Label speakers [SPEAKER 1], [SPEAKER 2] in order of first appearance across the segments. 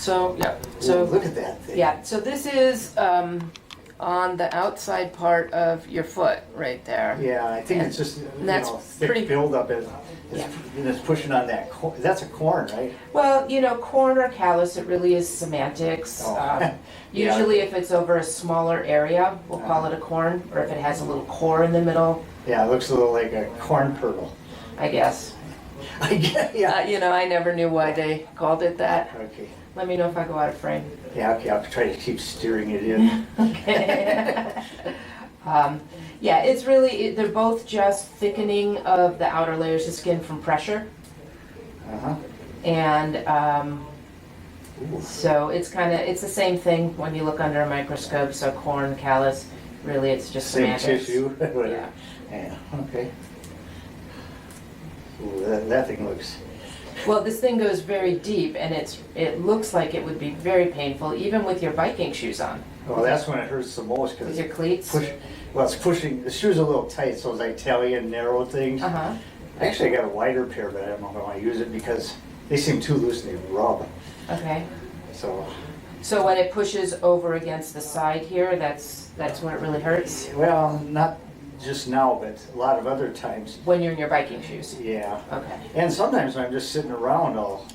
[SPEAKER 1] So, yeah.
[SPEAKER 2] Ooh,
[SPEAKER 1] So,
[SPEAKER 2] look at that thing.
[SPEAKER 1] yeah. So this is on the outside part of your foot, right there.
[SPEAKER 2] Yeah, I think
[SPEAKER 1] And
[SPEAKER 2] it's just
[SPEAKER 1] that's
[SPEAKER 2] thick
[SPEAKER 1] pretty-
[SPEAKER 2] buildup.
[SPEAKER 1] Yeah.
[SPEAKER 2] And it's pushing on that. That's a corn, right?
[SPEAKER 1] Well, corn or callus, it really is semantics.
[SPEAKER 2] Oh. Yeah.
[SPEAKER 1] Usually, if it's over a smaller area, we'll call it a corn, or if it has a little core in the middle,
[SPEAKER 2] Yeah, it looks a little like a corn kernel.
[SPEAKER 1] I guess.
[SPEAKER 2] I get, yeah.
[SPEAKER 1] I never knew why they called it that.
[SPEAKER 2] Okay.
[SPEAKER 1] Let me know if I go out of frame.
[SPEAKER 2] Yeah, okay, I'll try to keep steering it in.
[SPEAKER 1] Okay. Yeah, it's really, they're both just thickening of the outer layers of skin from pressure.
[SPEAKER 2] Uh-huh.
[SPEAKER 1] And
[SPEAKER 2] Ooh.
[SPEAKER 1] so it's the same thing when you look under a microscope. So corn, callus, really it's just
[SPEAKER 2] Same
[SPEAKER 1] semantics.
[SPEAKER 2] tissue.
[SPEAKER 1] Yeah.
[SPEAKER 2] Yeah, okay. Ooh, that thing looks...
[SPEAKER 1] Well, this thing goes very deep, and it looks like it would be very painful, even with your biking shoes on.
[SPEAKER 2] Well, that's when it hurts the most,
[SPEAKER 1] With
[SPEAKER 2] because
[SPEAKER 1] your cleats.
[SPEAKER 2] it's pushing, the shoe's a little tight, so it's like Italian narrow things.
[SPEAKER 1] Uh-huh.
[SPEAKER 2] Actually, I got a wider pair, but I don't know if I want to use it because they seem too loose and they rub.
[SPEAKER 1] Okay.
[SPEAKER 2] So,
[SPEAKER 1] when it pushes over against the side here, that's where it really hurts?
[SPEAKER 2] well, not just now, but a lot of other times.
[SPEAKER 1] When you're in your biking shoes?
[SPEAKER 2] Yeah.
[SPEAKER 1] Okay.
[SPEAKER 2] And sometimes when I'm just sitting around, I'll,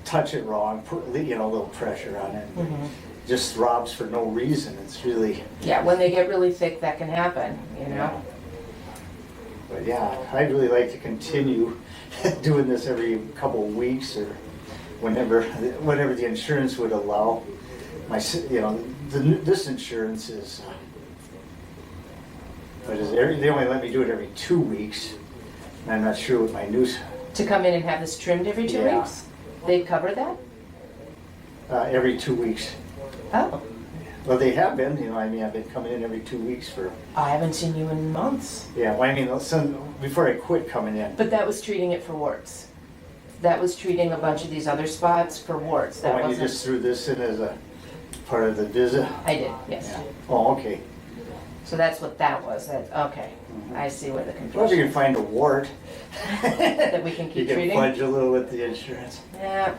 [SPEAKER 2] touch it wrong, put, a little pressure on it.
[SPEAKER 1] Mm-hmm.
[SPEAKER 2] Just throbs for no reason. It's really,
[SPEAKER 1] Yeah, when they get really thick, that can happen,
[SPEAKER 2] But yeah, I'd really like to continue doing this every couple of weeks or whenever the insurance would allow. This insurance is, they only let me do it every 2 weeks. And I'm not sure what my new,
[SPEAKER 1] To come in and have this trimmed every 2
[SPEAKER 2] Yeah.
[SPEAKER 1] weeks? They cover that?
[SPEAKER 2] every 2 weeks.
[SPEAKER 1] Oh,
[SPEAKER 2] Well, they have been, I've been coming in every 2 weeks for,
[SPEAKER 1] I haven't seen you in months.
[SPEAKER 2] yeah, before I quit coming in.
[SPEAKER 1] But that was treating it for warts. That was treating a bunch of these other spots for warts. That
[SPEAKER 2] When you
[SPEAKER 1] wasn't.
[SPEAKER 2] just threw this in as a part of the visit?
[SPEAKER 1] I did, yes.
[SPEAKER 2] Yeah. Oh, okay.
[SPEAKER 1] So that's what that was. Okay. I see where the
[SPEAKER 2] Well, if you
[SPEAKER 1] confusion
[SPEAKER 2] can find a wart.
[SPEAKER 1] that we can
[SPEAKER 2] You
[SPEAKER 1] keep
[SPEAKER 2] can
[SPEAKER 1] treating.
[SPEAKER 2] fudge a little with the insurance,
[SPEAKER 1] Yeah.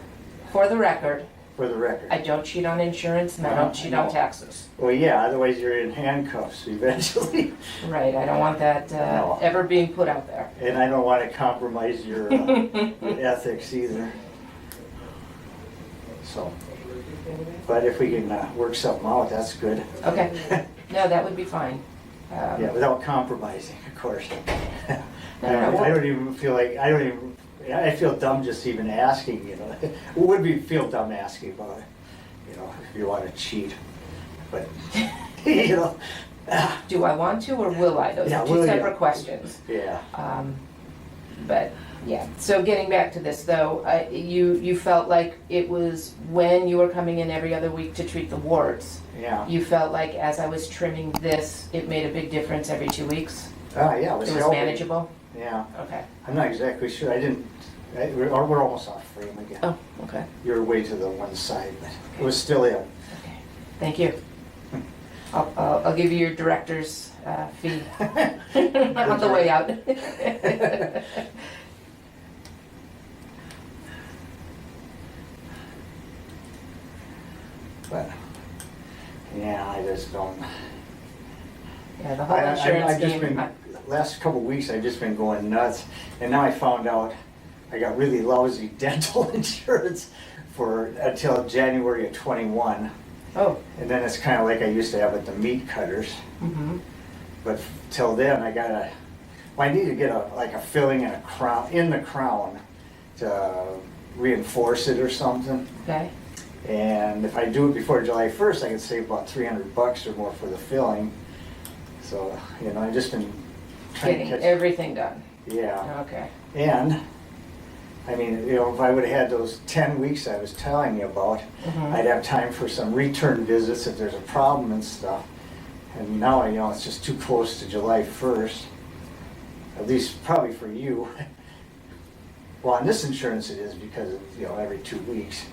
[SPEAKER 1] For the record,
[SPEAKER 2] for the record.
[SPEAKER 1] I don't cheat on insurance and I don't cheat on
[SPEAKER 2] No.
[SPEAKER 1] taxes.
[SPEAKER 2] Well, yeah, otherwise you're in handcuffs eventually.
[SPEAKER 1] Right, I don't want that
[SPEAKER 2] No.
[SPEAKER 1] ever being put out there.
[SPEAKER 2] And I don't want to compromise your ethics either. So, but if we can work something out, that's good.
[SPEAKER 1] Okay. No, that would be fine.
[SPEAKER 2] Yeah, without compromising, of course.
[SPEAKER 1] No,
[SPEAKER 2] I don't even feel like, I feel dumb just even asking, It would feel dumb asking about it, if you want to cheat. But,
[SPEAKER 1] Do I want to or will I? Those
[SPEAKER 2] Yeah,
[SPEAKER 1] are
[SPEAKER 2] will
[SPEAKER 1] two
[SPEAKER 2] ya?
[SPEAKER 1] separate questions.
[SPEAKER 2] yeah.
[SPEAKER 1] But yeah, so getting back to this though, you felt like it was when you were coming in every other week to treat the warts.
[SPEAKER 2] Yeah.
[SPEAKER 1] You felt like as I was trimming this, it made a big difference every 2 weeks?
[SPEAKER 2] Yeah,
[SPEAKER 1] It was
[SPEAKER 2] helping.
[SPEAKER 1] manageable?
[SPEAKER 2] Yeah.
[SPEAKER 1] Okay.
[SPEAKER 2] I'm not exactly sure. We're almost off frame again.
[SPEAKER 1] Oh, okay.
[SPEAKER 2] You're way to the one side, but it was still in.
[SPEAKER 1] Okay. Thank you. I'll give you your director's fee on the way out.
[SPEAKER 2] But, yeah, I just don't.
[SPEAKER 1] Yeah, the whole insurance
[SPEAKER 2] I've just
[SPEAKER 1] scheme.
[SPEAKER 2] been, last couple of weeks, I've just been going nuts. And now I found out I got really lousy dental insurance until January of 21.
[SPEAKER 1] Oh.
[SPEAKER 2] And then it's kind of like I used to have at the meat cutters.
[SPEAKER 1] Mm-hmm.
[SPEAKER 2] But till then, I need to get a filling and a crown, in the crown to reinforce it or something.
[SPEAKER 1] Okay.
[SPEAKER 2] And if I do it before July 1st, I can save about $300 or more for the filling. So, I've just been trying
[SPEAKER 1] Getting
[SPEAKER 2] to catch.
[SPEAKER 1] everything done.
[SPEAKER 2] Yeah.
[SPEAKER 1] Okay.
[SPEAKER 2] And, if I would have had those 10 weeks I was telling you about,
[SPEAKER 1] Mhm.
[SPEAKER 2] I'd have time for some return visits if there's a problem and stuff. And now, it's just too close to July 1st. At least probably for you. Well, on this insurance it is because it's, every 2 weeks.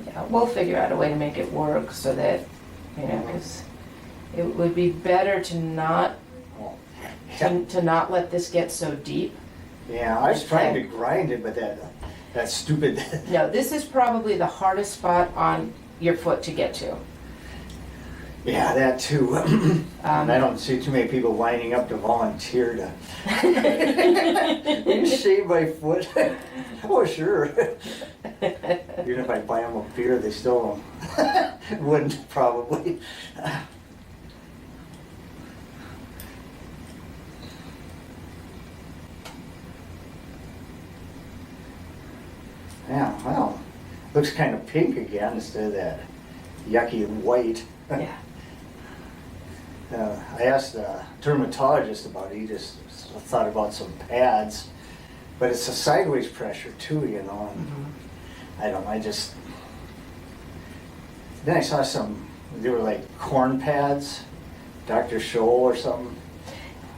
[SPEAKER 1] Yeah, we'll figure out a way to make it work so that, because it would be better to not
[SPEAKER 2] Oh, yeah.
[SPEAKER 1] to not let this get so deep
[SPEAKER 2] Yeah, I was trying to grind it, but that stupid,
[SPEAKER 1] No, this is probably the hardest spot on your foot to get to.
[SPEAKER 2] yeah, that too. And I don't see too many people lining up to volunteer to "Will you shave my foot?" Oh, sure. Even if I buy them a beer, they still wouldn't probably. Yeah, well, looks kind of pink again instead of that yucky white.
[SPEAKER 1] Yeah.
[SPEAKER 2] I asked the dermatologist about it. He just thought about some pads, but it's a sideways pressure too, you know. And I don't know. Then I saw some. They were like corn pads, Dr. Scholl or something.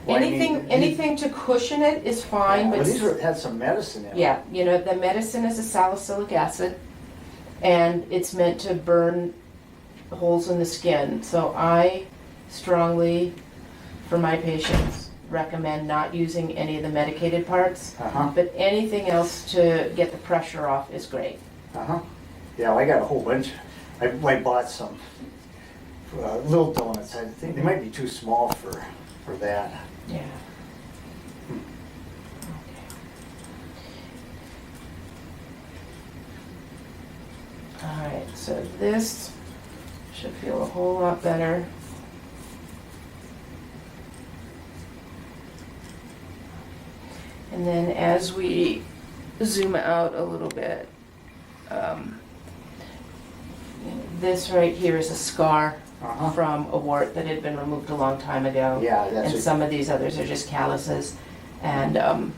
[SPEAKER 2] Well, I mean,
[SPEAKER 1] Anything to cushion it is fine,
[SPEAKER 2] yeah,
[SPEAKER 1] but
[SPEAKER 2] these had some medicine in them.
[SPEAKER 1] yeah, you know, the medicine is a salicylic acid, and it's meant to burn holes in the skin. So I strongly, for my patients, recommend not using any of the medicated parts, but anything else to get the pressure off is great.
[SPEAKER 2] Yeah, well, I got a whole bunch. I bought some little donuts. I think they might be too small for that.
[SPEAKER 1] Yeah. Okay. All right, so this should feel a whole lot better. And then as we zoom out a little bit, this right here is a scar from a wart that had been removed a long time ago.
[SPEAKER 2] Yeah, that's
[SPEAKER 1] And
[SPEAKER 2] it.
[SPEAKER 1] some of these others are just calluses. And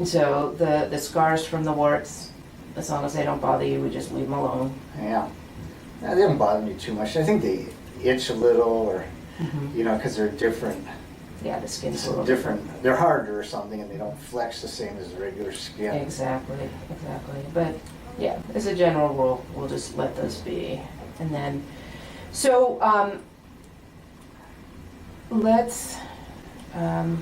[SPEAKER 1] so the scars from the warts, as long as they don't bother you, we just leave them alone.
[SPEAKER 2] Yeah. No, they don't bother me too much. I think they itch a little, or you know, because they're different.
[SPEAKER 1] Yeah, the skin's
[SPEAKER 2] It's
[SPEAKER 1] a little
[SPEAKER 2] different. They're harder or something, and they don't flex the same as regular skin.
[SPEAKER 1] Exactly. But yeah, as a general rule, we'll just let those be. And then, so let's, I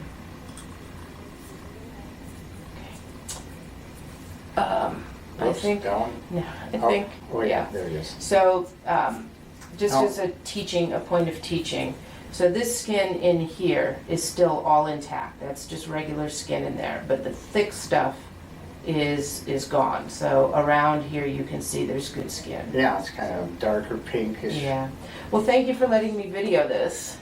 [SPEAKER 2] Whoops,
[SPEAKER 1] think,
[SPEAKER 2] down.
[SPEAKER 1] no, I think,
[SPEAKER 2] Oh,
[SPEAKER 1] yeah.
[SPEAKER 2] there it is.
[SPEAKER 1] So, just
[SPEAKER 2] Oh.
[SPEAKER 1] as a point of teaching, so this skin in here is still all intact. That's just regular skin in there, but the thick stuff is gone. So around here you can see there's good skin.
[SPEAKER 2] Yeah, it's kind of darker pinkish.
[SPEAKER 1] Yeah. Well, thank you for letting me video this.